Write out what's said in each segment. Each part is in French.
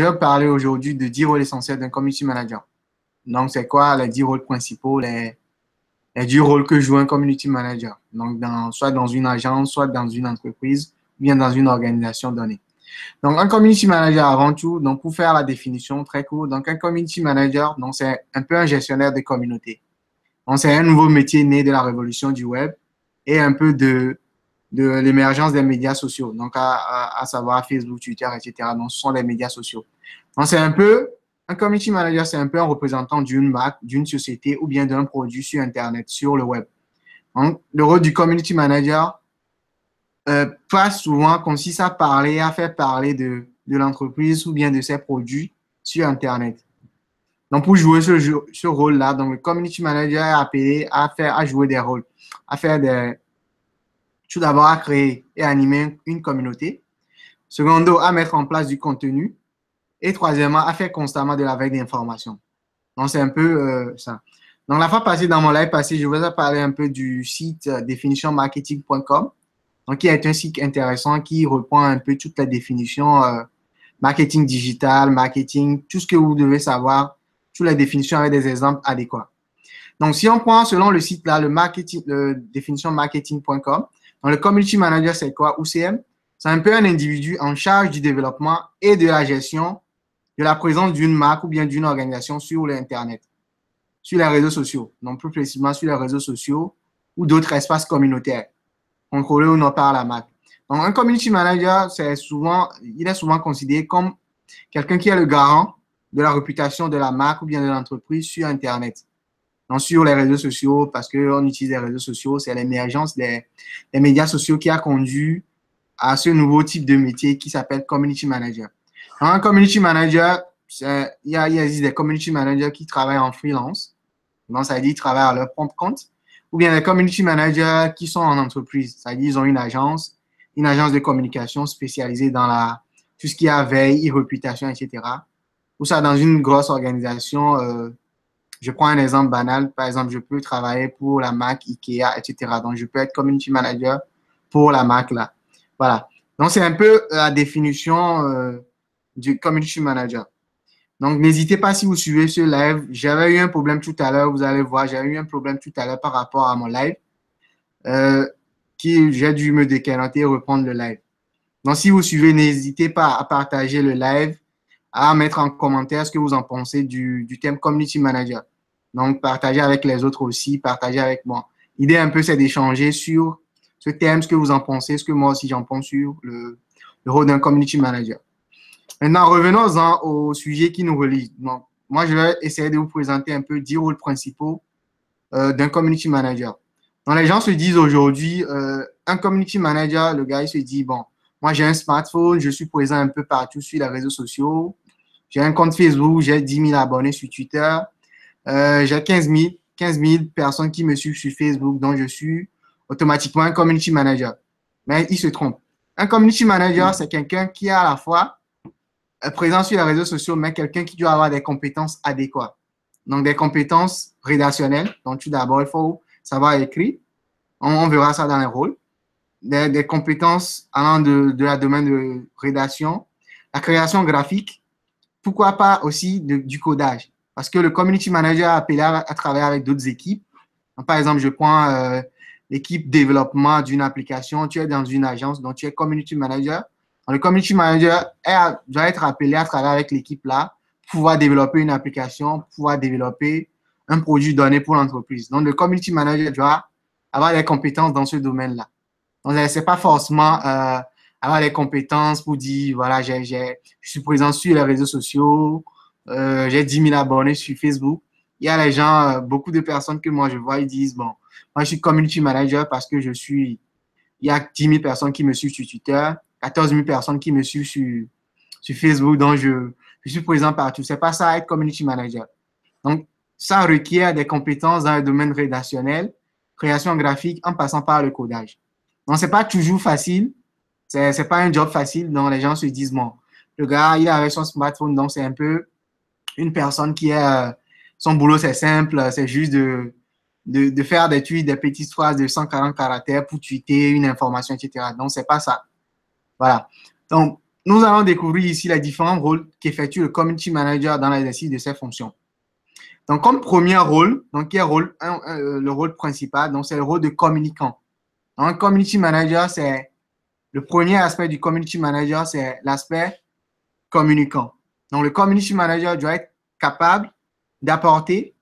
je vais parler aujourd'hui de 10 rôles essentiels d'un community manager. Donc, c'est quoi les 10 rôles principaux, les 10 rôles que joue un community manager? Donc, soit dans une agence, soit dans une entreprise, ou bien dans une organisation donnée. Donc, un community manager avant tout, donc pour faire la définition très courte, donc un community manager, donc c'est un peu un gestionnaire de communauté. Donc, c'est un nouveau métier né de la révolution du web et un peu de l'émergence des médias sociaux, donc à savoir Facebook, Twitter, etc. Donc, ce sont les médias sociaux. Donc, un community manager, c'est un peu un représentant d'une marque, d'une société ou bien d'un produit sur Internet, sur le web. Donc, le rôle du community manager passe souvent comme si ça parlait, à faire parler de l'entreprise ou bien de ses produits sur Internet. Donc, pour jouer ce rôle-là, donc le community manager est appelé à jouer des rôles, tout d'abord à créer et animer une communauté. Secondo, à mettre en place du contenu. Et troisièmement, à faire constamment de la veille d'information. Donc, c'est un peu ça. Donc, la fois passée, dans mon live passé, je vous ai parlé un peu du site definitionmarketing.com, donc qui est un site intéressant qui reprend un peu toutes les définitions marketing digital, marketing, tout ce que vous devez savoir, toutes les définitions avec des exemples adéquats. Donc, si on prend selon le site là, le definitionmarketing.com, donc le community manager, c'est quoi? UCM, c'est un peu un individu en charge du développement et de la gestion de la présence d'une marque ou bien d'une organisation sur l'Internet, sur les réseaux sociaux, donc plus précisément sur les réseaux sociaux ou d'autres espaces communautaires, contrôlés ou non par la marque. Donc, un community manager, il est souvent considéré comme quelqu'un qui est le garant de la réputation de la marque ou bien de l'entreprise sur Internet. Donc, sur les réseaux sociaux, parce qu'on utilise les réseaux sociaux, c'est l'émergence des médias sociaux qui a conduit à ce nouveau type de métier qui s'appelle community manager. Donc, un community manager, il existe des community managers qui travaillent en freelance. Donc, ça veut dire qu'ils travaillent à leur propre compte. Ou bien des community managers qui sont en entreprise. Ça veut dire qu'ils ont une agence de communication spécialisée dans tout ce qui est veille, réputation, etc. Ou ça, dans une grosse organisation, je prends un exemple banal. Par exemple, je peux travailler pour la marque IKEA, etc. Donc, je peux être community manager pour la marque là. Voilà. Donc, c'est un peu la définition du community manager. Donc, n'hésitez pas si vous suivez ce live. J'avais eu un problème tout à l'heure. Vous allez voir, j'avais eu un problème tout à l'heure par rapport à mon live j'ai dû me déconnecter et reprendre le live. Donc, si vous suivez, n'hésitez pas à partager le live, à mettre en commentaire ce que vous en pensez du thème community manager. Donc, partagez avec les autres aussi, partagez avec moi. L'idée un peu, c'est d'échanger sur ce thème, ce que vous en pensez, ce que moi aussi j'en pense sur le rôle d'un community manager. Maintenant, revenons-en au sujet qui nous relie. Donc, moi, je vais essayer de vous présenter un peu 10 rôles principaux d'un community manager. Donc, les gens se disent aujourd'hui, un community manager, le gars, il se dit, bon, moi, j'ai un smartphone, je suis présent un peu partout sur les réseaux sociaux. J'ai un compte Facebook, j'ai 10 000 abonnés sur Twitter. J'ai 15 000 personnes qui me suivent sur Facebook, donc je suis automatiquement un community manager. Mais il se trompe. Un community manager, c'est quelqu'un qui est à la fois présent sur les réseaux sociaux, mais quelqu'un qui doit avoir des compétences adéquates. Donc, des compétences rédactionnelles. Donc, tout d'abord, il faut savoir écrire. On verra ça dans les rôles. Des compétences allant de la domaine de rédaction, la création graphique, pourquoi pas aussi du codage. Parce que le community manager a appelé à travailler avec d'autres équipes. Donc, par exemple, je prends l'équipe développement d'une application. Tu es dans une agence, donc tu es community manager. Donc, le community manager doit être appelé à travailler avec l'équipe là, pour pouvoir développer une application, pour pouvoir développer un produit donné pour l'entreprise. Donc, le community manager doit avoir des compétences dans ce domaine-là. Donc, ce n'est pas forcément avoir les compétences pour dire, voilà, je suis présent sur les réseaux sociaux, j'ai 10 000 abonnés sur Facebook. Il y a les gens, beaucoup de personnes que moi je vois, ils disent, bon, moi je suis community manager parce que il y a 10 000 personnes qui me suivent sur Twitter, 14 000 personnes qui me suivent sur Facebook, donc je suis présent partout. C'est pas ça, être community manager. Donc, ça requiert des compétences dans le domaine rédactionnel, création graphique, en passant par le codage. Donc, c'est pas toujours facile. C'est pas un job facile. Donc, les gens se disent, bon, le gars, il est avec son smartphone, donc c'est un peu une personne qui est, son boulot, c'est simple, c'est juste de faire des tweets, des petites phrases de 140 caractères pour tweeter une information, etc. Donc, c'est pas ça. Voilà. Donc, nous allons découvrir ici les différents rôles qu'effectue le community manager dans l'exercice de ses fonctions. Donc, comme premier rôle, donc qui est le rôle principal, donc c'est le rôle de communicant. Donc, un community manager, c'est le premier aspect du community manager, c'est l'aspect communicant. Donc, le community manager doit être capable d'apporter,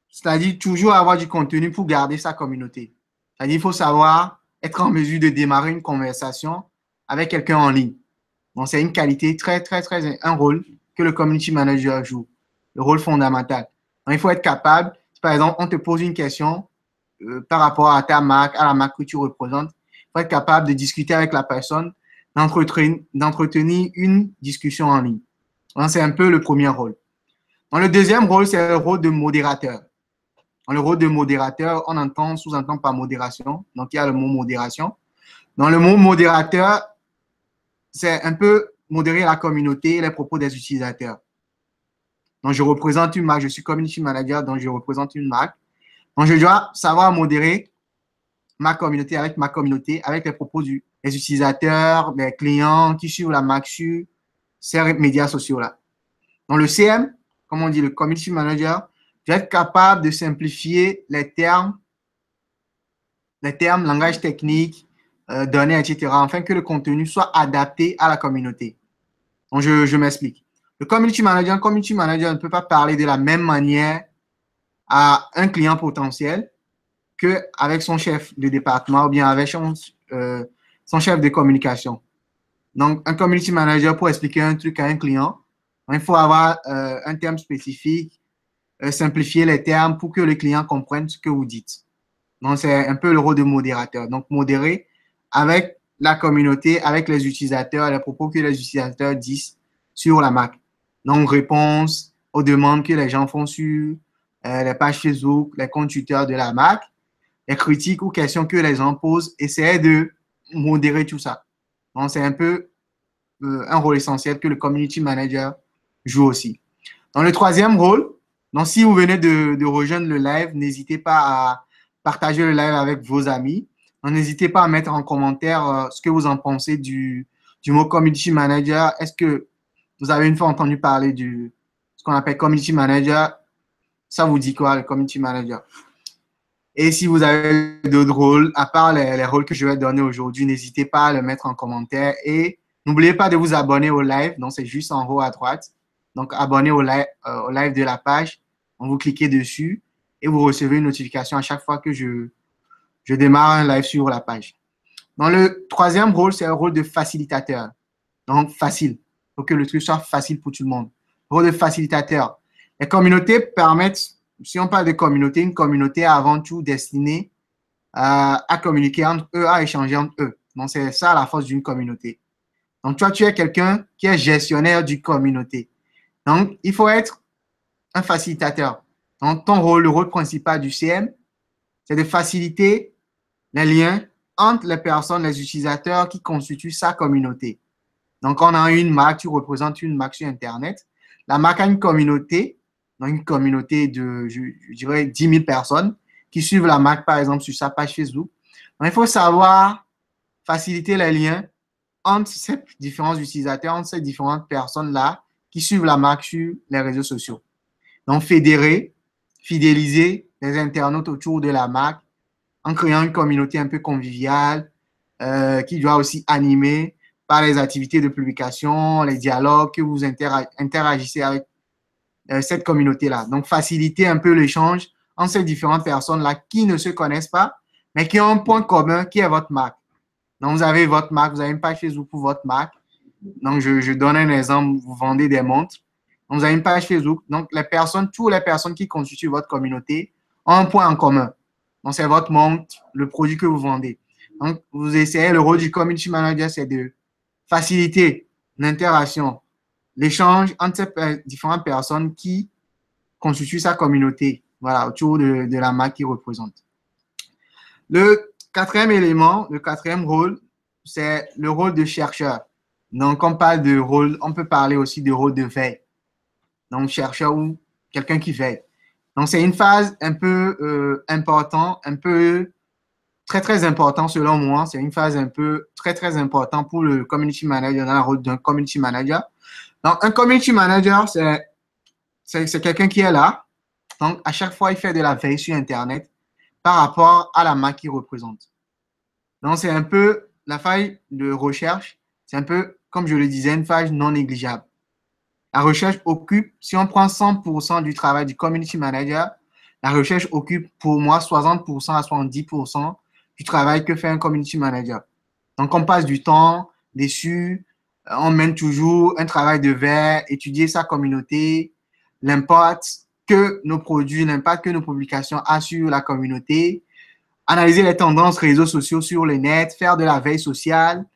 c'est-à-dire toujours avoir du contenu pour garder sa communauté. C'est-à-dire qu'il faut savoir être en mesure de démarrer une conversation avec quelqu'un en ligne. Donc, c'est une qualité un rôle que le community manager joue, le rôle fondamental. Donc, il faut être capable, si par exemple, on te pose une question par rapport à ta marque, à la marque que tu représentes, il faut être capable de discuter avec la personne, d'entretenir une discussion en ligne. Donc, c'est un peu le premier rôle. Donc, le deuxième rôle, c'est le rôle de modérateur. Dans le rôle de modérateur, on sous-entend par modération. Donc, il y a le mot modération. Dans le mot modérateur, c'est un peu modérer la communauté et les propos des utilisateurs. Donc, je représente une marque, je suis community manager, donc je représente une marque. Donc, je dois savoir modérer ma communauté, avec les propos des utilisateurs, des clients qui suivent la marque sur ces médias sociaux-là. Donc, le CM, comme on dit, le community manager, doit être capable de simplifier les termes, langage technique, données, etc., afin que le contenu soit adapté à la communauté. Donc, je m'explique. Un community manager ne peut pas parler de la même manière à un client potentiel qu'avec son chef de département ou bien avec son chef de communication. Donc, un community manager, pour expliquer un truc à un client, il faut avoir un terme spécifique, simplifier les termes pour que le client comprenne ce que vous dites. Donc, c'est un peu le rôle de modérateur. Donc, modérer avec la communauté, avec les utilisateurs, les propos que les utilisateurs disent sur la marque. Donc, réponse aux demandes que les gens font sur les pages Facebook, les comptes Twitter de la marque, les critiques ou questions que les gens posent, essayer de modérer tout ça. Donc, c'est un peu un rôle essentiel que le community manager joue aussi. Dans le troisième rôle, donc si vous venez de rejoindre le live, n'hésitez pas à partager le live avec vos amis. N'hésitez pas à mettre en commentaire ce que vous en pensez du mot community manager. Est-ce que vous avez une fois entendu parler ce qu'on appelle community manager? Ça vous dit quoi, le community manager? Et si vous avez d'autres rôles, à part les rôles que je vais donner aujourd'hui, n'hésitez pas à le mettre en commentaire. Et n'oubliez pas de vous abonner au live. Donc, c'est juste en haut à droite. Donc, abonnez au live de la page. Donc, vous cliquez dessus et vous recevez une notification à chaque fois que je démarre un live sur la page. Dans le troisième rôle, c'est le rôle de facilitateur. Donc, facile. Il faut que le truc soit facile pour tout le monde. Le rôle de facilitateur. Les communautés permettent, si on parle de communauté, une communauté est avant tout destinée à communiquer entre eux, à échanger entre eux. Donc, c'est ça la force d'une communauté. Donc, toi, tu es quelqu'un qui est gestionnaire d'une communauté. Donc, il faut être un facilitateur. Donc, ton rôle, le rôle principal du CM, c'est de faciliter les liens entre les personnes, les utilisateurs qui constituent sa communauté. Donc, on a une marque, tu représentes une marque sur Internet. La marque a une communauté, donc une communauté de, je dirais, 10 000 personnes qui suivent la marque, par exemple, sur sa page Facebook. Donc, il faut savoir faciliter les liens entre ces différents utilisateurs, entre ces différentes personnes-là qui suivent la marque sur les réseaux sociaux. Donc, fédérer, fidéliser les internautes autour de la marque en créant une communauté un peu conviviale qui doit aussi animer par les activités de publication, les dialogues que vous interagissez avec cette communauté-là. Donc, faciliter un peu l'échange entre ces différentes personnes-là qui ne se connaissent pas, mais qui ont un point commun qui est votre marque. Donc, vous avez votre marque, vous avez une page Facebook pour votre marque. Donc, je donne un exemple, vous vendez des montres. Donc, vous avez une page Facebook. Donc, toutes les personnes qui constituent votre communauté ont un point en commun. Donc, c'est votre montre, le produit que vous vendez. Donc, vous essayez, le rôle du community manager, c'est de faciliter l'interaction, l'échange entre ces différentes personnes qui constituent sa communauté, voilà, autour de la marque qu'il représente. Le quatrième élément, le quatrième rôle, c'est le rôle de chercheur. Donc, on parle de rôle, on peut parler aussi de rôle de veille. Donc, chercheur ou quelqu'un qui veille. Donc, c'est une phase un peu importante, un peu très, très important selon moi. C'est une phase un peu très, très importante pour le community manager dans le rôle d'un community manager. Donc, un community manager, c'est quelqu'un qui est là. Donc, à chaque fois, il fait de la veille sur Internet par rapport à la marque qu'il représente. Donc, c'est un peu la faille de recherche. C'est un peu, comme je le disais, une phase non négligeable. La recherche occupe, si on prend 100% du travail du community manager, la recherche occupe pour moi 60% à 70% du travail que fait un community manager. Donc, on passe du temps dessus, on mène toujours un travail de veille, étudier sa communauté, l'impact que nos produits, l'impact que nos publications ont sur la communauté, analyser les tendances réseaux sociaux sur le net, faire de la veille sociale,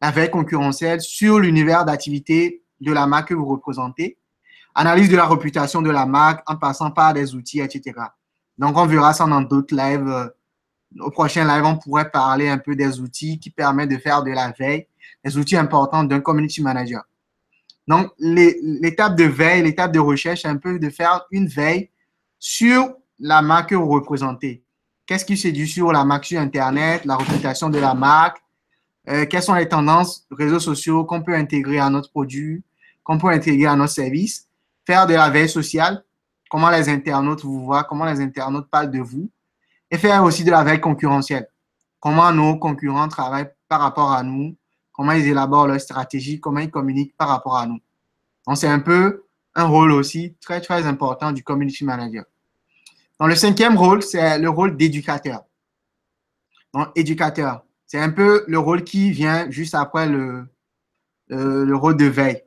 la veille concurrentielle sur l'univers d'activité de la marque que vous représentez, analyse de la réputation de la marque en passant par des outils, etc. Donc, on verra ça dans d'autres lives. Au prochain live, on pourrait parler un peu des outils qui permettent de faire de la veille, des outils importants d'un community manager. Donc, l'étape de veille, l'étape de recherche, c'est un peu de faire une veille sur la marque que vous représentez. Qu'est-ce qui se dit sur la marque sur Internet, la réputation de la marque, quelles sont les tendances réseaux sociaux qu'on peut intégrer à notre produit, qu'on peut intégrer à notre service, faire de la veille sociale, comment les internautes vous voient, comment les internautes parlent de vous, et faire aussi de la veille concurrentielle, comment nos concurrents travaillent par rapport à nous, comment ils élaborent leur stratégie, comment ils communiquent par rapport à nous. Donc, c'est un peu un rôle aussi très, très important du community manager. Donc, le cinquième rôle, c'est le rôle d'éducateur. Donc, éducateur, c'est un peu le rôle qui vient juste après le rôle de veille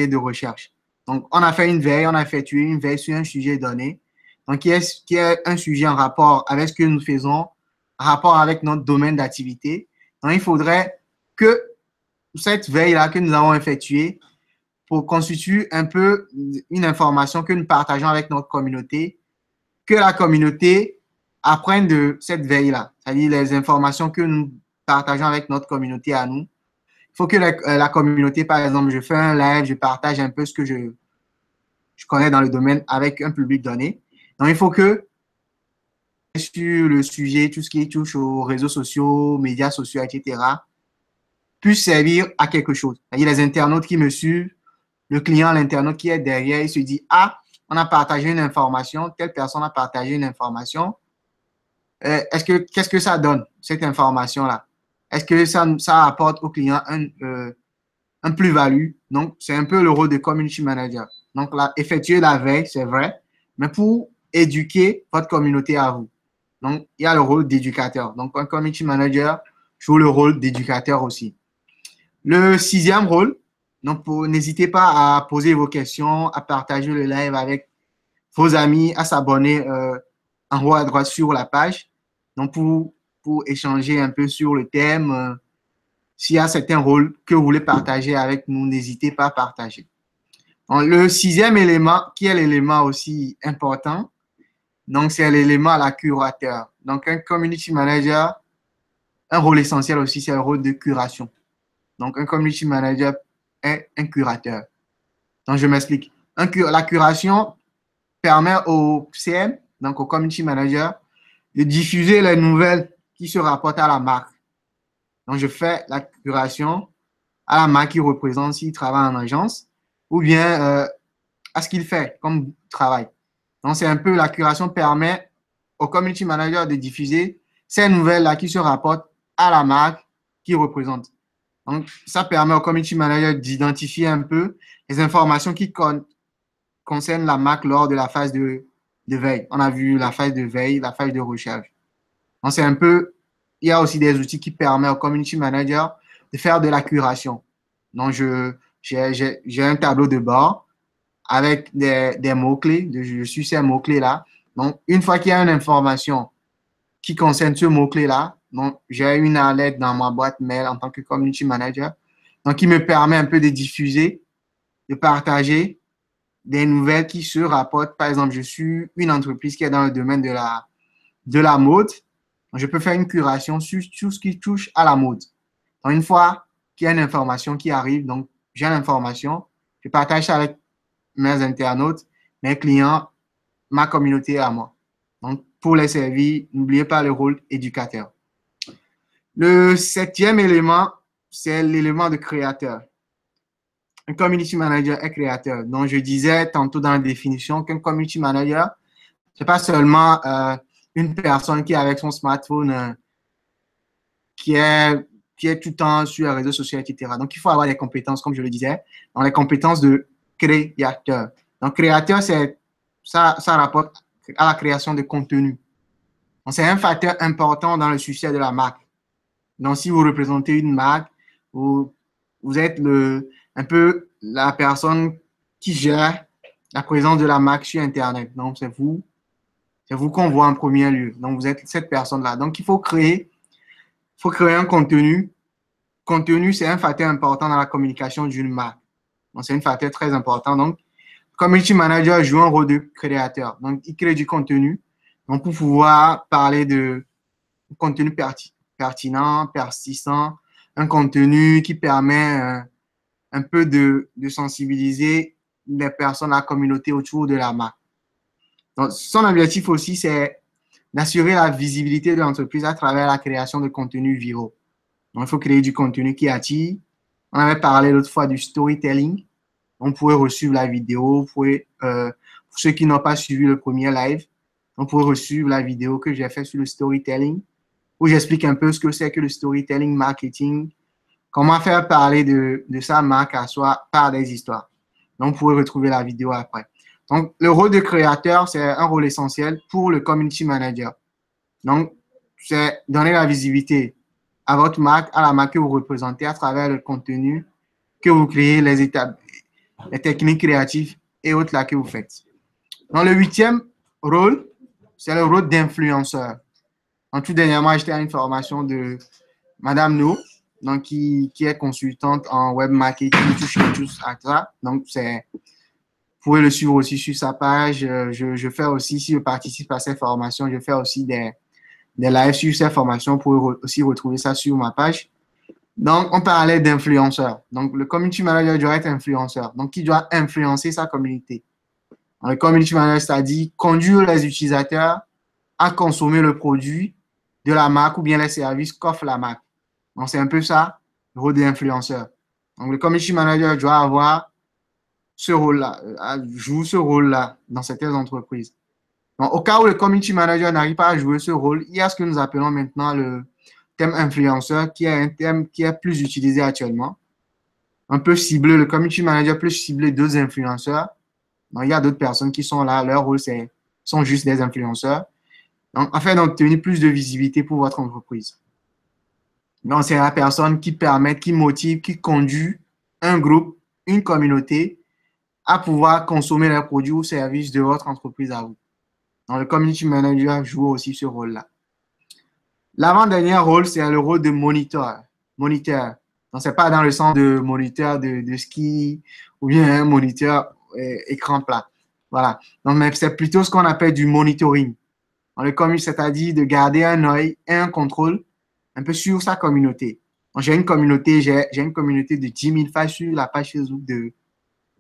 et de recherche. Donc, on a fait une veille, on a effectué une veille sur un sujet donné, donc qui est un sujet en rapport avec ce que nous faisons, en rapport avec notre domaine d'activité. Donc, il faudrait que cette veille-là que nous avons effectuée pour constituer un peu une information que nous partageons avec notre communauté, que la communauté apprenne de cette veille-là, c'est-à-dire les informations que nous partageons avec notre communauté à nous. Il faut que la communauté, par exemple, je fais un live, je partage un peu ce que je connais dans le domaine avec un public donné. Donc, il faut que sur le sujet, tout ce qui touche aux réseaux sociaux, médias sociaux, etc., puisse servir à quelque chose. C'est-à-dire les internautes qui me suivent, le client, l'internaute qui est derrière, il se dit, ah, on a partagé une information, telle personne a partagé une information. Qu'est-ce que ça donne, cette information-là? Est-ce que ça apporte au client un plus-value? Donc, c'est un peu le rôle de community manager. Donc, là, effectuer la veille, c'est vrai, mais pour éduquer votre communauté à vous. Donc, il y a le rôle d'éducateur. Donc, un community manager joue le rôle d'éducateur aussi. Le sixième rôle, donc n'hésitez pas à poser vos questions, à partager le live avec vos amis, à s'abonner en haut à droite sur la page. Donc, pour échanger un peu sur le thème, s'il y a certains rôles que vous voulez partager avec nous, n'hésitez pas à partager. Donc, le sixième élément, qui est l'élément aussi important, donc c'est l'élément à la curateur. Donc, un community manager, un rôle essentiel aussi, c'est le rôle de curation. Donc, un community manager est un curateur. Donc, je m'explique. La curation permet au CM, donc au community manager, de diffuser les nouvelles qui se rapportent à la marque. Donc, je fais la curation à la marque qui représente s'il travaille en agence ou bien à ce qu'il fait comme travail. Donc, c'est un peu la curation permet au community manager de diffuser ces nouvelles-là qui se rapportent à la marque qui représente. Donc, ça permet au community manager d'identifier un peu les informations qui concernent la marque lors de la phase de veille. On a vu la phase de veille, la phase de recherche. Donc, c'est un peu, il y a aussi des outils qui permettent au community manager de faire de la curation. Donc, j'ai un tableau de bord avec des mots-clés. Je suis ces mots-clés-là. Donc, une fois qu'il y a une information qui concerne ce mot-clé-là, donc j'ai une alerte dans ma boîte mail en tant que community manager, donc qui me permet un peu de diffuser, de partager des nouvelles qui se rapportent. Par exemple, je suis une entreprise qui est dans le domaine de la mode. Donc, je peux faire une curation sur tout ce qui touche à la mode. Donc, une fois qu'il y a une information qui arrive, donc j'ai l'information, je partage ça avec mes internautes, mes clients, ma communauté à moi. Donc, pour les servir, n'oubliez pas le rôle éducateur. Le septième élément, c'est l'élément de créateur. Un community manager est créateur. Donc, je disais tantôt dans la définition qu'un community manager, c'est pas seulement une personne qui est avec son smartphone, qui est, qui est tout le temps sur les réseaux sociaux, etc. Donc, il faut avoir des compétences, comme je le disais, dans les compétences de créateur. Donc, créateur, ça rapporte à la création de contenu. Donc, c'est un facteur important dans le succès de la marque. Donc, si vous représentez une marque, vous êtes un peu la personne qui gère la présence de la marque sur Internet. Donc, c'est vous qu'on voit en premier lieu. Donc, vous êtes cette personne-là. Donc, il faut créer un contenu. Contenu, c'est un facteur important dans la communication d'une marque. Donc, c'est un facteur très important. Donc, community manager joue un rôle de créateur. Donc, il crée du contenu. Donc, pour pouvoir parler de contenu pertinent, persistant, un contenu qui permet un peu de sensibiliser les personnes, la communauté autour de la marque. Donc, son objectif aussi, c'est d'assurer la visibilité de l'entreprise à travers la création de contenus viraux. Donc, il faut créer du contenu qui attire. On avait parlé l'autre fois du storytelling. On pourrait resuivre la vidéo. Pour ceux qui n'ont pas suivi le premier live, on pourrait resuivre la vidéo que j'ai faite sur le storytelling, où j'explique un peu ce que c'est que le storytelling marketing, comment faire parler de sa marque à soi par des histoires. Donc, vous pouvez retrouver la vidéo après. Donc, le rôle de créateur, c'est un rôle essentiel pour le community manager. Donc, c'est donner la visibilité à votre marque, à la marque que vous représentez à travers le contenu que vous créez, les étapes, les techniques créatives et autres là que vous faites. Donc, le huitième rôle, c'est le rôle d'influenceur. En tout dernièrement, j'étais à une formation de Madame No, donc qui est consultante en web marketing, tout ça. Donc, vous pouvez le suivre aussi sur sa page. Je fais aussi, si je participe à ces formations, je fais aussi des lives sur ces formations. Vous pouvez aussi retrouver ça sur ma page. Donc, on parlait d'influenceur. Donc, le community manager doit être influenceur. Donc, il doit influencer sa communauté. Donc, le community manager, c'est-à-dire conduire les utilisateurs à consommer le produit de la marque ou bien les services qu'offre la marque. Donc, c'est un peu ça, le rôle de l'influenceur. Donc, le community manager doit avoir ce rôle-là, joue ce rôle-là dans certaines entreprises. Donc, au cas où le community manager n'arrive pas à jouer ce rôle, il y a ce que nous appelons maintenant le thème influenceur, qui est un thème qui est plus utilisé actuellement. On peut cibler, le community manager peut cibler d'autres influenceurs. Donc, il y a d'autres personnes qui sont là, leur rôle, sont juste des influenceurs. Donc, afin d'obtenir plus de visibilité pour votre entreprise. Donc, c'est la personne qui permet, qui motive, qui conduit un groupe, une communauté à pouvoir consommer les produits ou services de votre entreprise à vous. Donc, le community manager joue aussi ce rôle-là. L'avant-dernier rôle, c'est le rôle de moniteur. Moniteur. Donc, ce n'est pas dans le sens de moniteur de ski ou bien un moniteur écran plat. Voilà. Donc, mais c'est plutôt ce qu'on appelle du monitoring. C'est-à-dire de garder un œil et un contrôle un peu sur sa communauté. J'ai une communauté de 10 000 fans sur la page Facebook de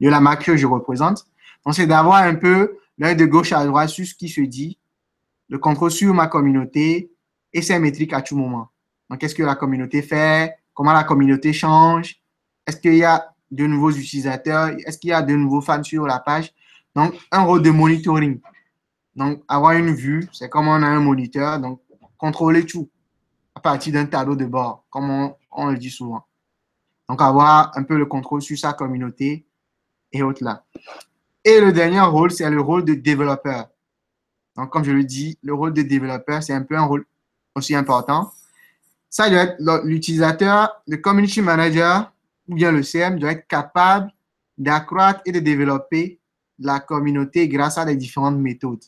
la marque que je représente. Donc, c'est d'avoir un peu l'œil de gauche à droite sur ce qui se dit, le contrôle sur ma communauté et ses métriques à tout moment. Donc, qu'est-ce que la communauté fait? Comment la communauté change? Est-ce qu'il y a de nouveaux utilisateurs? Est-ce qu'il y a de nouveaux fans sur la page? Donc, un rôle de monitoring. Donc, avoir une vue, c'est comme on a un moniteur. Donc, contrôler tout à partir d'un tableau de bord, comme on le dit souvent. Donc, avoir un peu le contrôle sur sa communauté et autres là. Et le dernier rôle, c'est le rôle de développeur. Donc, comme je le dis, le rôle de développeur, c'est un peu un rôle aussi important. Ça doit être l'utilisateur, le community manager ou bien le CM doit être capable d'accroître et de développer la communauté grâce à des différentes méthodes.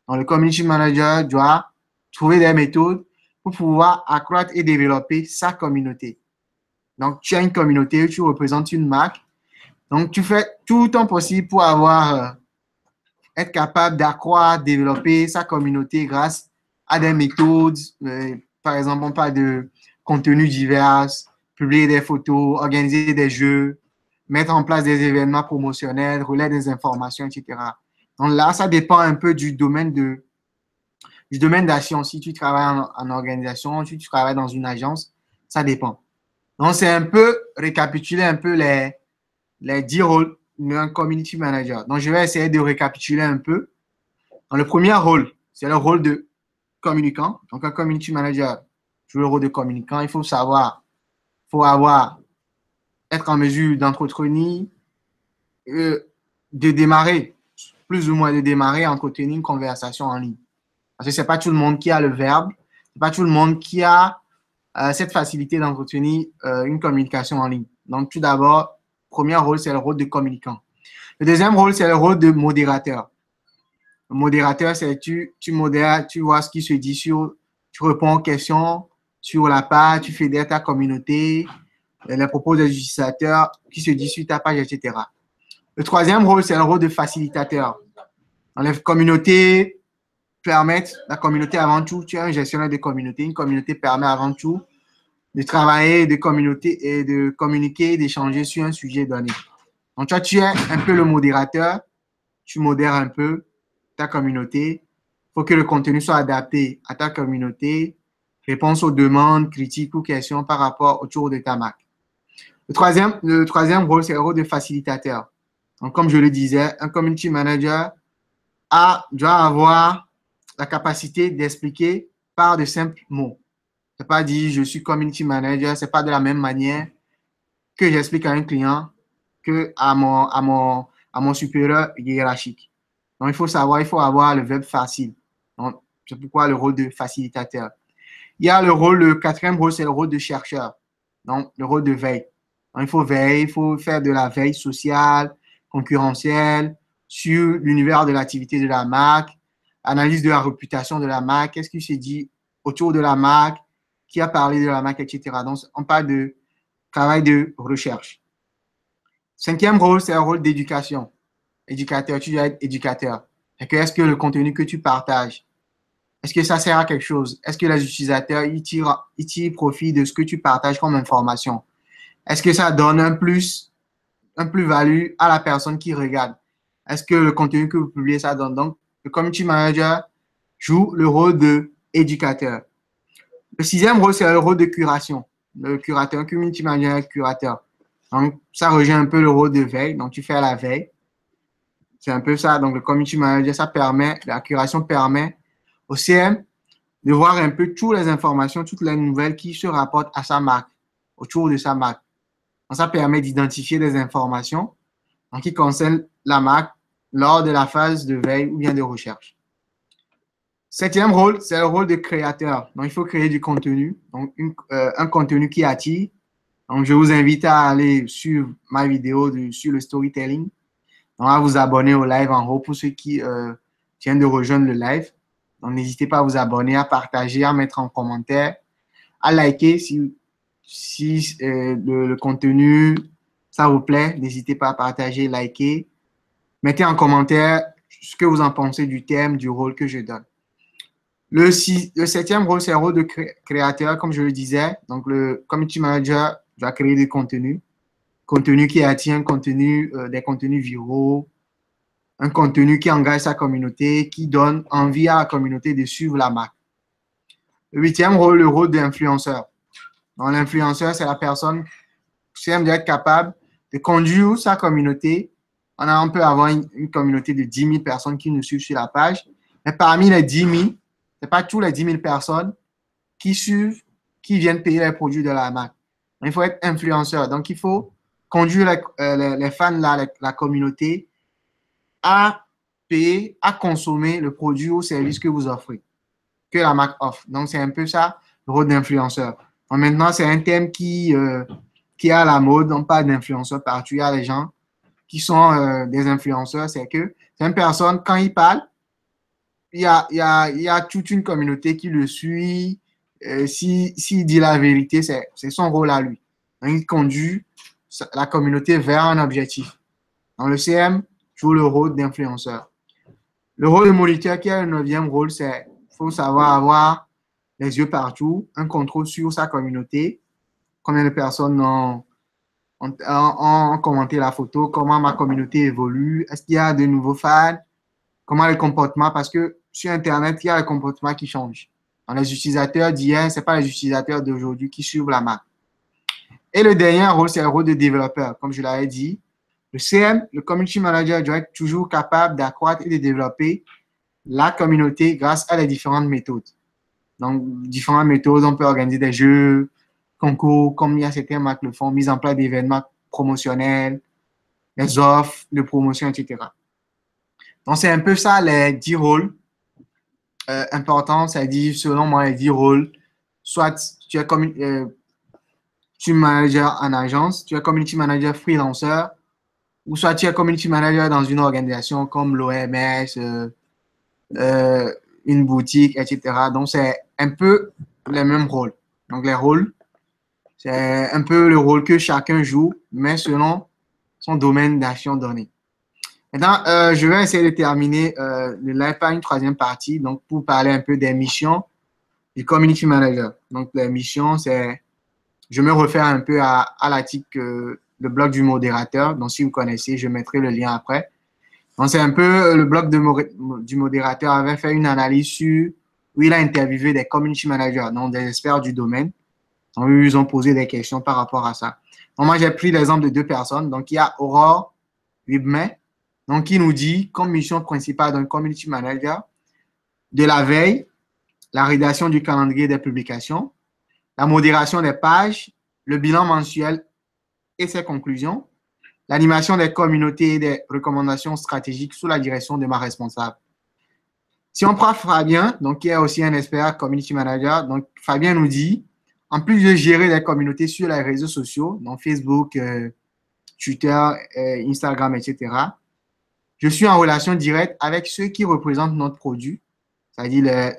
Donc, le community manager doit trouver des méthodes pour pouvoir accroître et développer sa communauté. Donc, tu as une communauté, tu représentes une marque. Donc, tu fais tout ton possible pour être capable d'accroître, développer sa communauté grâce à des méthodes. Par exemple, on parle de contenus divers, publier des photos, organiser des jeux, mettre en place des événements promotionnels, relayer des informations, etc. Donc là, ça dépend un peu du domaine du domaine d'action. Si tu travailles en organisation, si tu travailles dans une agence, ça dépend. Donc, c'est un peu récapituler un peu les 10 rôles d'un community manager. Donc, je vais essayer de récapituler un peu. Dans le premier rôle, c'est le rôle de communicant. Donc, un community manager joue le rôle de communicant. Il faut savoir, il faut être en mesure d'entretenir, de démarrer, plus ou moins de démarrer, entretenir une conversation en ligne. Parce que ce n'est pas tout le monde qui a le verbe, ce n'est pas tout le monde qui a cette facilité d'entretenir une communication en ligne. Donc, tout d'abord, premier rôle, c'est le rôle de communicant. Le deuxième rôle, c'est le rôle de modérateur. Le modérateur, c'est tu modères, tu vois ce qui se dit tu réponds aux questions sur la page, tu fédères ta communauté, les propos des utilisateurs qui se disent sur ta page, etc. Le troisième rôle, c'est le rôle de facilitateur. Dans les communautés permettent, la communauté avant tout, tu es un gestionnaire de communauté. Une communauté permet avant tout de travailler, de communauté et de communiquer, d'échanger sur un sujet donné. Donc, toi, tu es un peu le modérateur, tu modères un peu ta communauté. Il faut que le contenu soit adapté à ta communauté, réponse aux demandes, critiques ou questions par rapport autour de ta marque. Le troisième rôle, c'est le rôle de facilitateur. Donc, comme je le disais, un community manager doit avoir la capacité d'expliquer par de simples mots. C'est pas dire je suis community manager, c'est pas de la même manière que j'explique à un client que à mon supérieur hiérarchique. Donc, il faut savoir, il faut avoir le verbe facile. Donc, c'est pourquoi le rôle de facilitateur. Il y a le quatrième rôle, c'est le rôle de chercheur. Donc, le rôle de veille. Donc, il faut veiller, il faut faire de la veille sociale, concurrentielle, sur l'univers de l'activité de la marque, analyse de la réputation de la marque, qu'est-ce qui se dit autour de la marque, qui a parlé de la marque, etc. Donc, on parle de travail de recherche. Cinquième rôle, c'est un rôle d'éducation. Éducateur, tu dois être éducateur. Est-ce que le contenu que tu partages, est-ce que ça sert à quelque chose? Est-ce que les utilisateurs ils tirent profit de ce que tu partages comme information? Est-ce que ça donne un plus-value à la personne qui regarde? Est-ce que le contenu que vous publiez, ça donne? Donc, le community manager joue le rôle d'éducateur. Le sixième rôle, c'est le rôle de curation. Le curateur, un community manager, curateur. Donc, ça rejoint un peu le rôle de veille. Donc, tu fais la veille. C'est un peu ça. Donc, le community manager, la curation permet au CM de voir un peu toutes les informations, toutes les nouvelles qui se rapportent à sa marque, autour de sa marque. Donc, ça permet d'identifier des informations qui concernent la marque lors de la phase de veille ou bien de recherche. Septième rôle, c'est le rôle de créateur. Donc, il faut créer du contenu, donc un contenu qui attire. Donc, je vous invite à aller sur ma vidéo sur le storytelling. Donc, à vous abonner au live en haut pour ceux qui viennent de rejoindre le live. Donc, n'hésitez pas à vous abonner, à partager, à mettre en commentaire, à liker si le contenu, ça vous plaît. N'hésitez pas à partager, liker. Mettez en commentaire ce que vous en pensez du thème, du rôle que je donne. Le septième rôle, c'est le rôle de créateur, comme je le disais. Donc, le community manager doit créer des contenus. Contenu qui attire, des contenus viraux, un contenu qui engage sa communauté, qui donne envie à la communauté de suivre la marque. Le huitième rôle, le rôle d'influenceur. Donc, l'influenceur, c'est la personne qui doit être capable de conduire sa communauté. On peut avoir une communauté de 10 000 personnes qui nous suivent sur la page. Mais parmi les 10 000, ce n'est pas tous les 10 000 personnes qui suivent, qui viennent payer les produits de la marque. Il faut être influenceur. Donc, il faut conduire les fans, la communauté, à payer, à consommer le produit ou service que vous offrez, que la marque offre. Donc, c'est un peu ça, le rôle d'influenceur. Maintenant, c'est un thème qui est à la mode. On parle d'influenceurs partout. Il y a les gens qui sont des influenceurs. C'est une personne, quand il parle, il y a toute une communauté qui le suit. S'il dit la vérité, c'est son rôle à lui. Donc, il conduit la communauté vers un objectif. Dans le CM, joue le rôle d'influenceur. Le rôle de moniteur, qui est le neuvième rôle, c'est qu'il faut savoir avoir les yeux partout, un contrôle sur sa communauté, combien de personnes ont commenté la photo, comment ma communauté évolue, est-ce qu'il y a de nouveaux fans, comment le comportement, parce que sur Internet, il y a le comportement qui change. Donc, les utilisateurs d'hier, ce n'est pas les utilisateurs d'aujourd'hui qui suivent la marque. Et le dernier rôle, c'est le rôle de développeur. Comme je l'avais dit, le CM, le Community Manager, doit être toujours capable d'accroître et de développer la communauté grâce à les différentes méthodes. Donc, différentes méthodes, on peut organiser des jeux, concours, comme il y a certaines marques le font, mise en place d'événements promotionnels, des offres de promotion, etc. Donc, c'est un peu ça les 10 rôles importants, c'est-à-dire, selon moi, les 10 rôles. Soit tu es community manager en agence, tu es community manager freelanceur, ou soit tu es community manager dans une organisation comme l'OMS, une boutique, etc. Donc, c'est un peu les mêmes rôles. Donc, les rôles, c'est un peu le rôle que chacun joue, mais selon son domaine d'action donné. Maintenant, je vais essayer de terminer le live par une troisième partie, donc pour parler un peu des missions du community manager. Donc, les missions, c'est, je me réfère un peu à l'article, le blog du modérateur. Donc, si vous connaissez, je mettrai le lien après. Donc, c'est un peu le blog du modérateur avait fait une analyse sur où il a interviewé des community managers, donc des experts du domaine. Donc, ils ont posé des questions par rapport à ça. Donc, moi, j'ai pris l'exemple de deux personnes. Donc, il y a Aurore Wibmet, donc qui nous dit comme mission principale d'un community manager de la veille, la rédaction du calendrier des publications, la modération des pages, le bilan mensuel et ses conclusions, l'animation des communautés et des recommandations stratégiques sous la direction de ma responsable. Si on prend Fabien, donc qui est aussi un expert community manager, donc Fabien nous dit, en plus de gérer les communautés sur les réseaux sociaux, donc Facebook, Twitter, Instagram, etc., je suis en relation directe avec ceux qui représentent notre produit, c'est-à-dire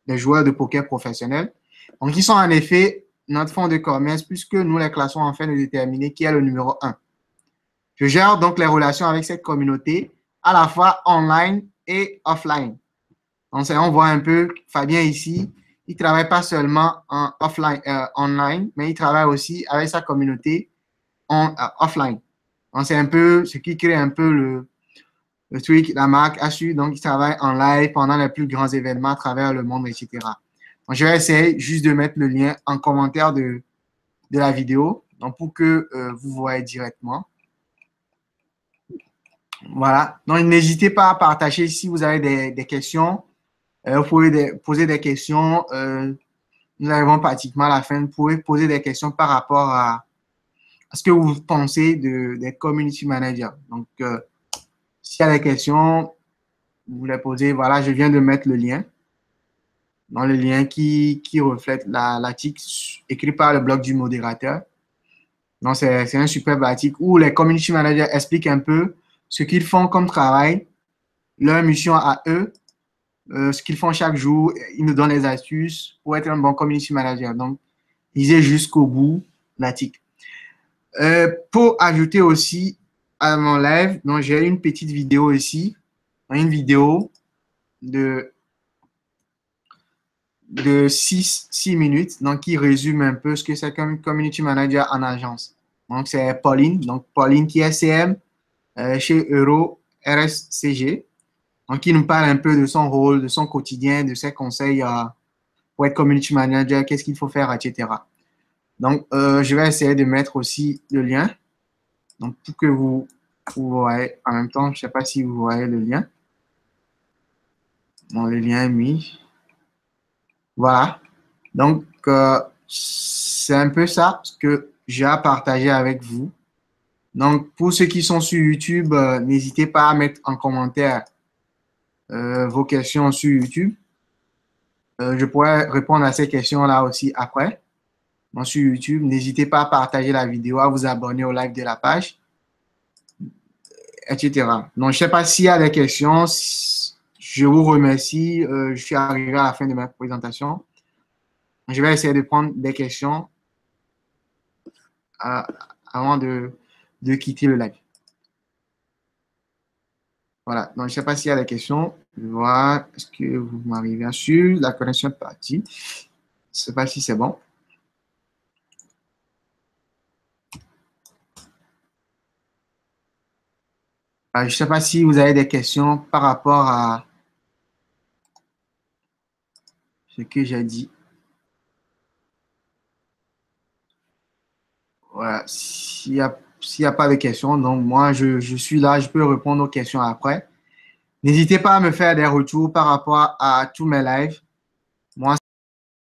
les joueurs de poker professionnels. Donc, ils sont en effet notre fonds de commerce puisque nous les classons afin de déterminer qui est le numéro 1. Je gère donc les relations avec cette communauté à la fois online et offline. Donc, on voit un peu Fabien ici, il ne travaille pas seulement en online, mais il travaille aussi avec sa communauté offline. Donc, c'est un peu ce qui crée un peu le truc, la marque a su, donc il travaille en live pendant les plus grands événements à travers le monde, etc. Donc, je vais essayer juste de mettre le lien en commentaire de la vidéo, donc pour que vous voyez directement. Voilà. Donc, n'hésitez pas à partager si vous avez des questions. Vous pouvez poser des questions. Nous arrivons pratiquement à la fin. Vous pouvez poser des questions par rapport à ce que vous pensez des community managers. Donc, s'il y a des questions, vous les posez. Voilà, je viens de mettre le lien. Dans le lien qui reflète l'article écrit par le blog du modérateur. Donc, c'est un superbe article où les community managers expliquent un peu ce qu'ils font comme travail, leur mission à eux, ce qu'ils font chaque jour. Ils nous donnent les astuces pour être un bon community manager. Donc, lisez jusqu'au bout l'article. Pour ajouter aussi à mon live, donc j'ai une petite vidéo ici, une vidéo de 6 minutes, donc qui résume un peu ce que c'est comme community manager en agence. Donc, c'est Pauline, qui est CM chez Euro RSCG, donc qui nous parle un peu de son rôle, de son quotidien, de ses conseils pour être community manager, qu'est-ce qu'il faut faire, etc. Donc, je vais essayer de mettre aussi le lien, donc pour que vous voyez en même temps, je ne sais pas si vous voyez le lien. Bon, le lien est mis. Voilà. Donc, c'est un peu ça ce que j'ai à partager avec vous. Donc, pour ceux qui sont sur YouTube, n'hésitez pas à mettre en commentaire vos questions sur YouTube. Je pourrais répondre à ces questions-là aussi après. Donc, sur YouTube, n'hésitez pas à partager la vidéo, à vous abonner au live de la page, etc. Donc, je ne sais pas s'il y a des questions. Je vous remercie. Je suis arrivé à la fin de ma présentation. Je vais essayer de prendre des questions avant de quitter le live. Voilà. Donc, je ne sais pas s'il y a des questions. Je vois, est-ce que vous m'arrivez à suivre? La connexion est partie. Je ne sais pas si c'est bon. Je ne sais pas si vous avez des questions par rapport à ce que j'ai dit. Voilà. S'il y a pas de questions, donc moi, je suis là, je peux répondre aux questions après. N'hésitez pas à me faire des retours par rapport à tous mes lives.